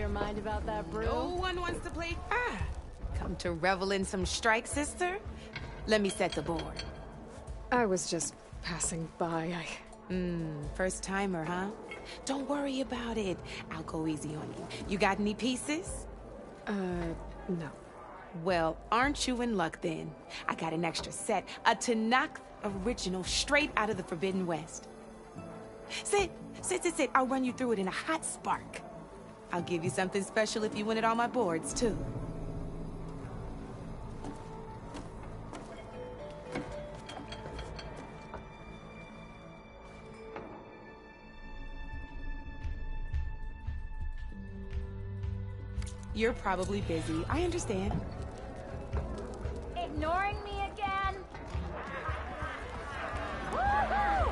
your mind about that brew? No one wants to play. Come to revel in some strike, sister? Let me set the board. I was just passing by. First timer, huh? Don't worry about it. I'll go easy on you. You got any pieces? No. Well, aren't you in luck then? I got an extra set, a Tanakh original straight out of the Forbidden West. Sit. I'll run you through it in a hot spark. I'll give you something special if you win it on my boards, too. You're probably busy. I understand. Ignoring me again? Woohoo!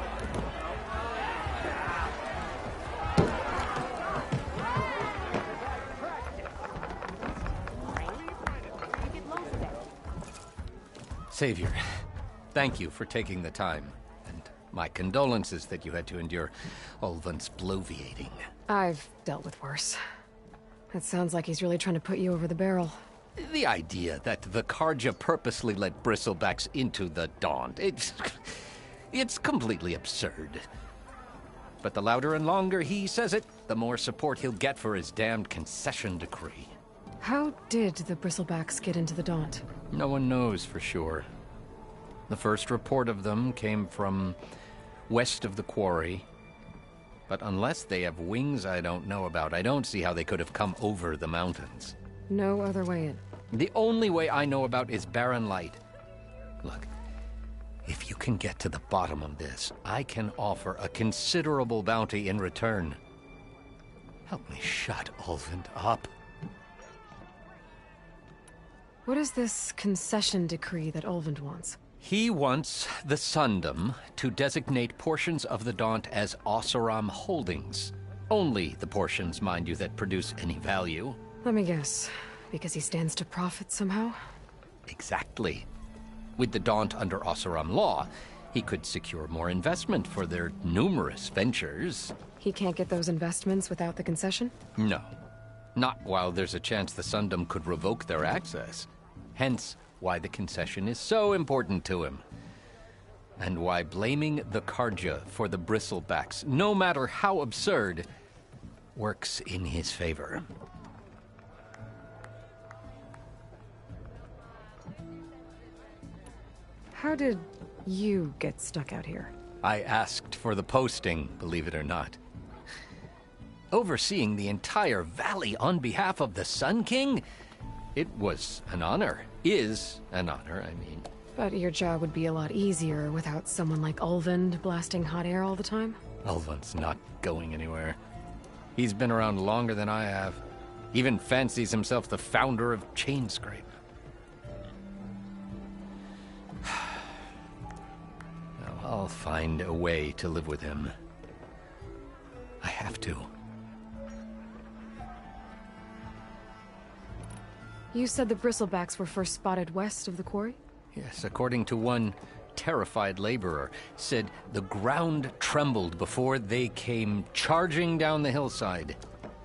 Savior, thank you for taking the time. And my condolences that you had to endure Ulvund's bloviating. I've dealt with worse. It sounds like he's really trying to put you over the barrel. The idea that the Carja purposely let Bristlebacks into the Daunt, it's completely absurd. But the louder and longer he says it, the more support he'll get for his damned concession decree. How did the Bristlebacks get into the Daunt? No one knows for sure. The first report of them came from west of the quarry. But unless they have wings I don't know about, I don't see how they could have come over the mountains. No other way in. The only way I know about is Barren Light. Look, if you can get to the bottom of this, I can offer a considerable bounty in return. Help me shut Ulvund up. What is this concession decree that Ulvund wants? He wants the Sundom to designate portions of the Daunt as Oseram holdings. Only the portions, mind you, that produce any value. Let me guess. Because he stands to profit somehow? Exactly. With the Daunt under Oseram law, he could secure more investment for their numerous ventures. He can't get those investments without the concession? No. Not while there's a chance the Sundom could revoke their access. Hence, why the concession is so important to him. And why blaming the Carja for the Bristlebacks, no matter how absurd, works in his favor. How did you get stuck out here? I asked for the posting, believe it or not. Overseeing the entire valley on behalf of the Sun King? It was an honor. Is an honor, I mean. But your job would be a lot easier without someone like Ulvund blasting hot air all the time? Ulvund's not going anywhere. He's been around longer than I have. Even fancies himself the founder of Chainscrape. I'll find a way to live with him. I have to. You said the Bristlebacks were first spotted west of the quarry? Yes, according to one terrified laborer, said the ground trembled before they came charging down the hillside.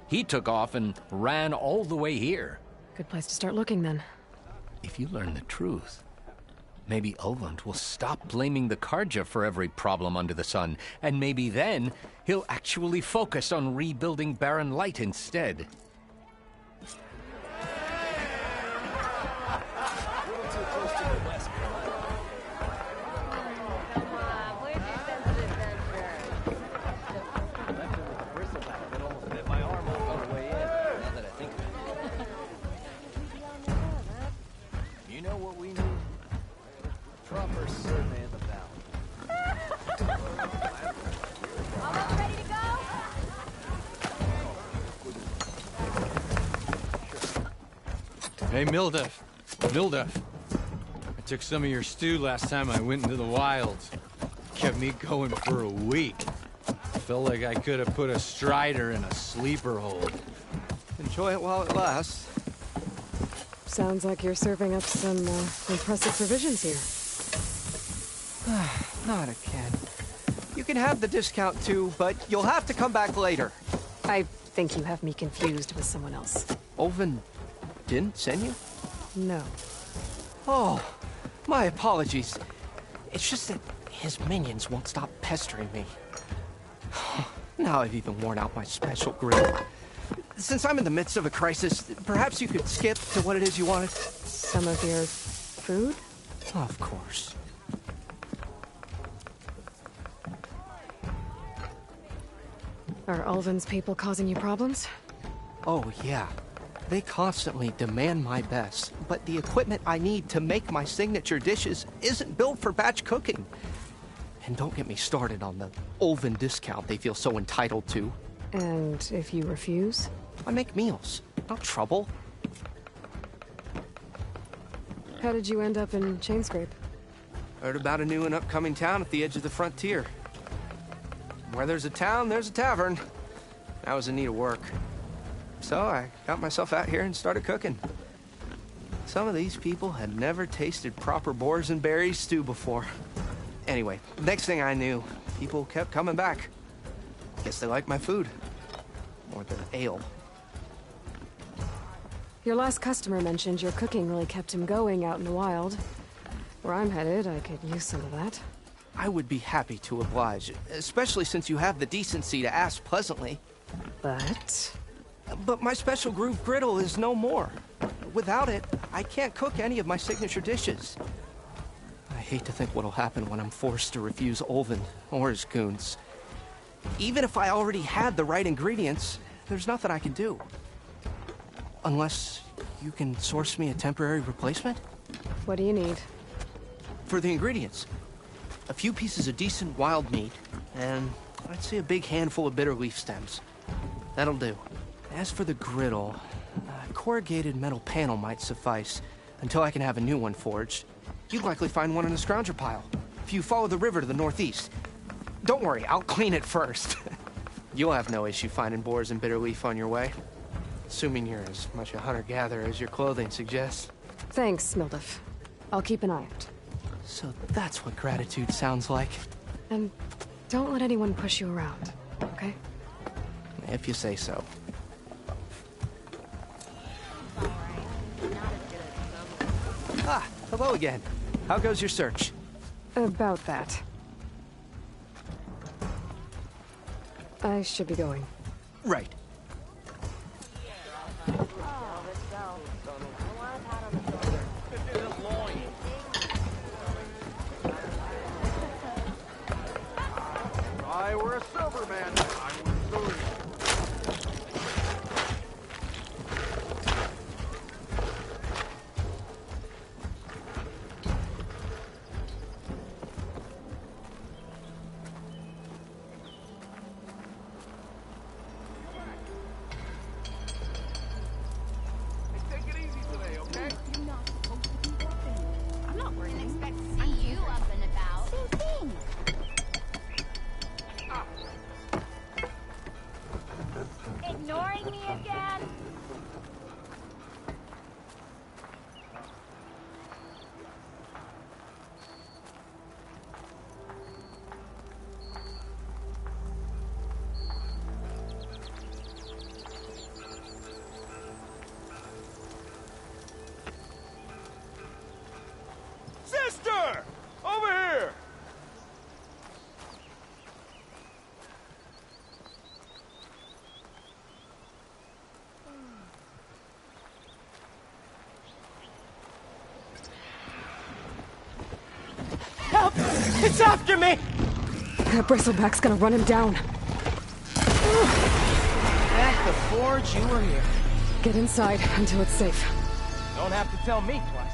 He took off and ran all the way here. Good place to start looking, then. If you learn the truth, maybe Ulvund will stop blaming the Carja for every problem under the sun, and maybe then he'll actually focus on rebuilding Barren Light instead. Hey, Mildef. I took some of your stew last time I went into the wilds. Kept me going for a week. Felt like I could have put a strider in a sleeper hold. Enjoy it while it lasts. Sounds like you're serving up some impressive provisions here. Not again. You can have the discount too, but you'll have to come back later. I think you have me confused with someone else. Olvin didn't send you? No. Oh, my apologies. It's just that his minions won't stop pestering me. Now I've even worn out my special grill. Since I'm in the midst of a crisis, perhaps you could skip to what it is you wanted? Some of your food? Of course. Are Ulvin's people causing you problems? Oh, yeah. They constantly demand my best, but the equipment I need to make my signature dishes isn't built for batch cooking. And don't get me started on the Ulvin discount they feel so entitled to. And if you refuse? I make meals, not trouble. How did you end up in Chainscrape? Heard about a new and upcoming town at the edge of the frontier. Where there's a town, there's a tavern. I was in need of work. So I got myself out here and started cooking. Some of these people had never tasted proper boars and berries stew before. Anyway, next thing I knew, people kept coming back. Guess they liked my food. Or the ale. Your last customer mentioned your cooking really kept him going out in the wild. Where I'm headed, I could use some of that. I would be happy to oblige, especially since you have the decency to ask pleasantly. But my special groove griddle is no more. Without it, I can't cook any of my signature dishes. I hate to think what'll happen when I'm forced to refuse Ulvin or his goons. Even if I already had the right ingredients, there's nothing I can do. Unless you can source me a temporary replacement? What do you need? For the ingredients, a few pieces of decent wild meat, and I'd say a big handful of bitter leaf stems. That'll do. As for the griddle, a corrugated metal panel might suffice until I can have a new one forged. You'd likely find one in a scrounger pile, if you follow the river to the northeast. Don't worry, I'll clean it first. You'll have no issue finding boars and bitter leaf on your way. Assuming you're as much a hunter-gatherer as your clothing suggests. Thanks, Mildef. I'll keep an eye out. So that's what gratitude sounds like. And don't let anyone push you around, okay? If you say so. Ah, hello again. How goes your search? About that. I should be going. Right. I were a silver man. I was silver. Hey, take it easy today, okay? I'm not worried. Didn't expect to see you up and about. Same thing. Ignoring me again? Sister! Over here! Help! It's after me! That bristleback's gonna run him down. At the forge, you were here. Get inside until it's safe. Don't have to tell me twice.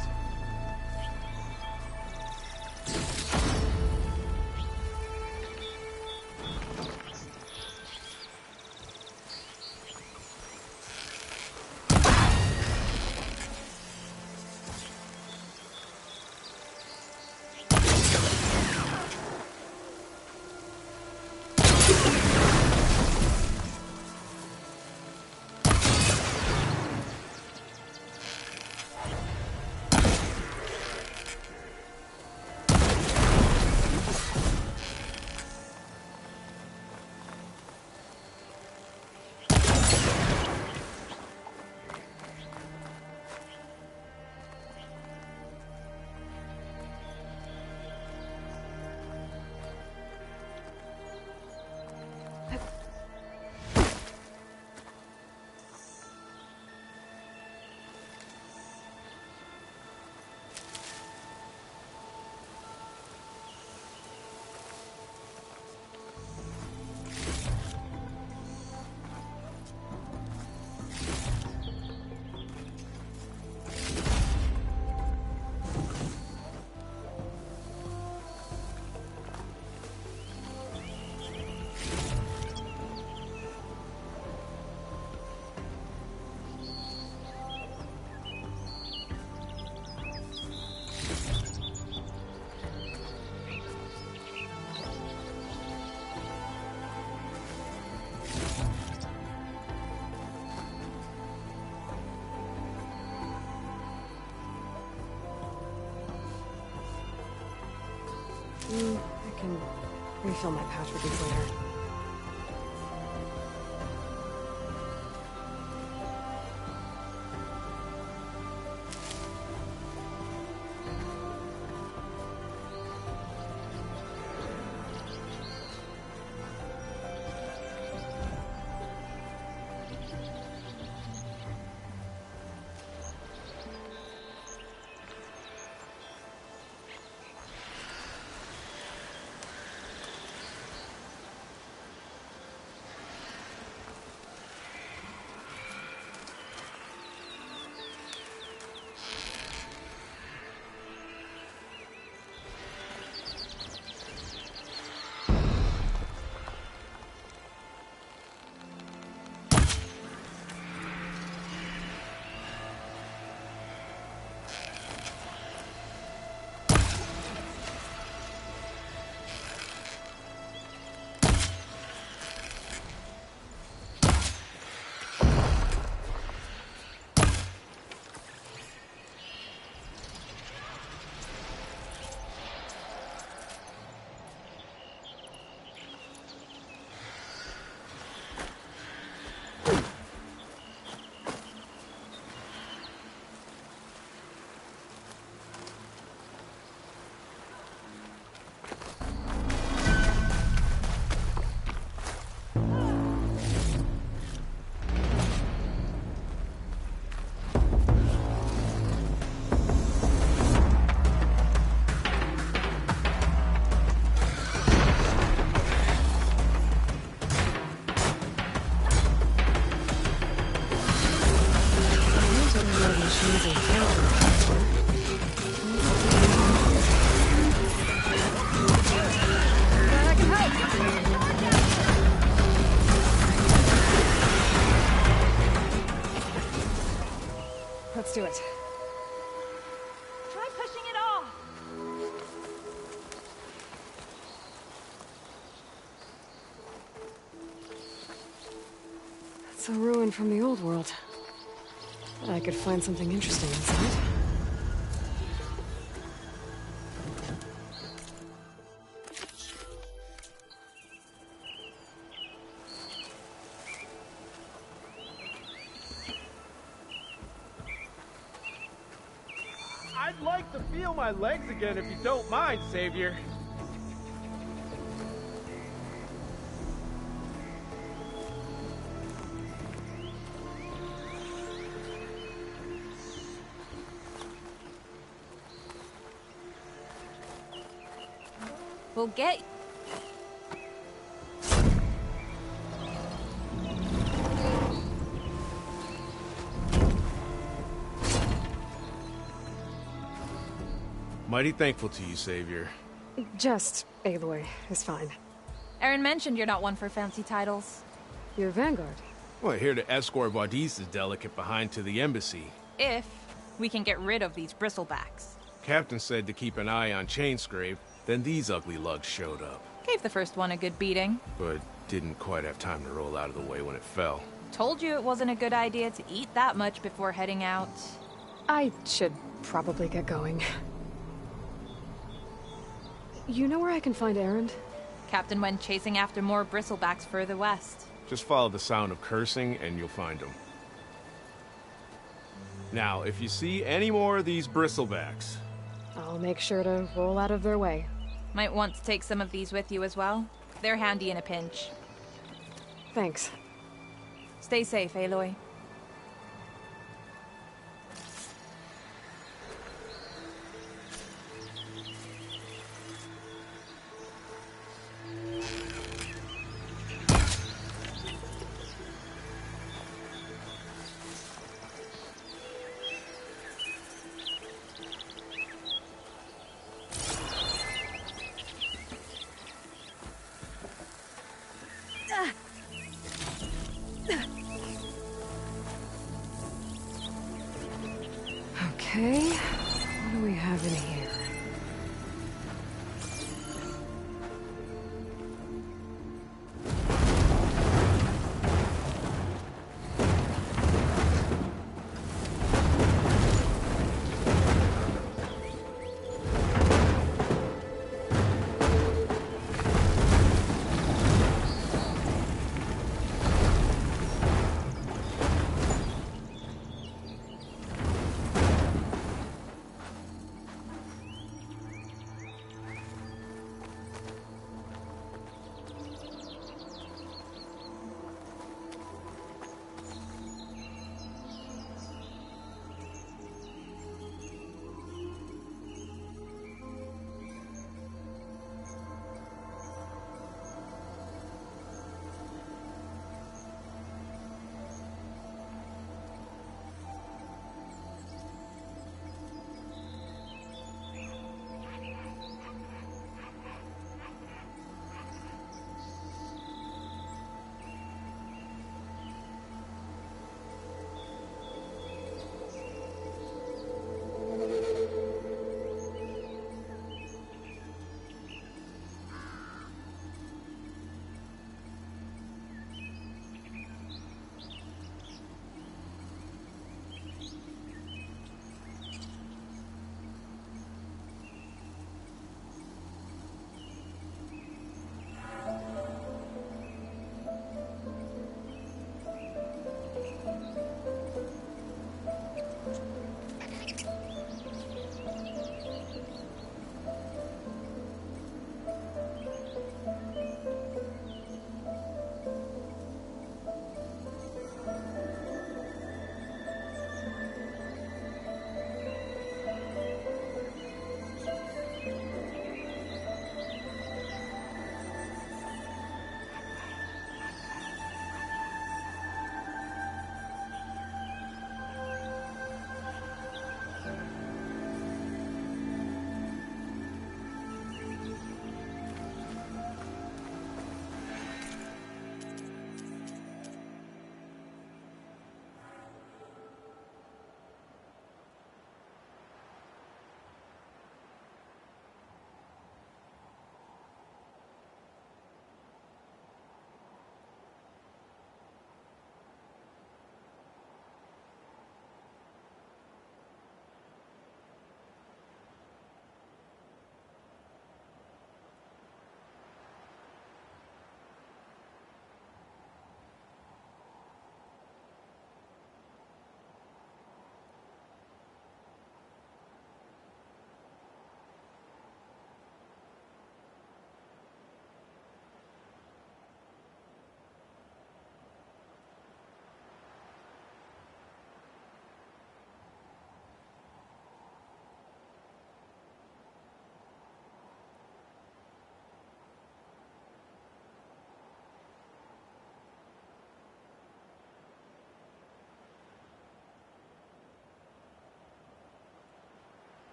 I can refill my pouch with these later. Let's do it. Try pushing it off. It's a ruin from the old world. Bet I could find something interesting inside. I'd like to feel my legs again if you don't mind, Savior. We'll get... Mighty thankful to you, Savior. Just Aloy is fine. Aaron mentioned you're not one for fancy titles. You're Vanguard. Well, here to escort Wadis' delicate behind to the embassy. If we can get rid of these bristlebacks. Captain said to keep an eye on Chainscrape, then these ugly lugs showed up. Gave the first one a good beating. But didn't quite have time to roll out of the way when it fell. Told you it wasn't a good idea to eat that much before heading out. I should probably get going. You know where I can find Erend? Captain went chasing after more bristlebacks further west. Just follow the sound of cursing and you'll find them. Now, if you see any more of these bristlebacks... I'll make sure to roll out of their way. Might want to take some of these with you as well. They're handy in a pinch. Thanks. Stay safe, Aloy.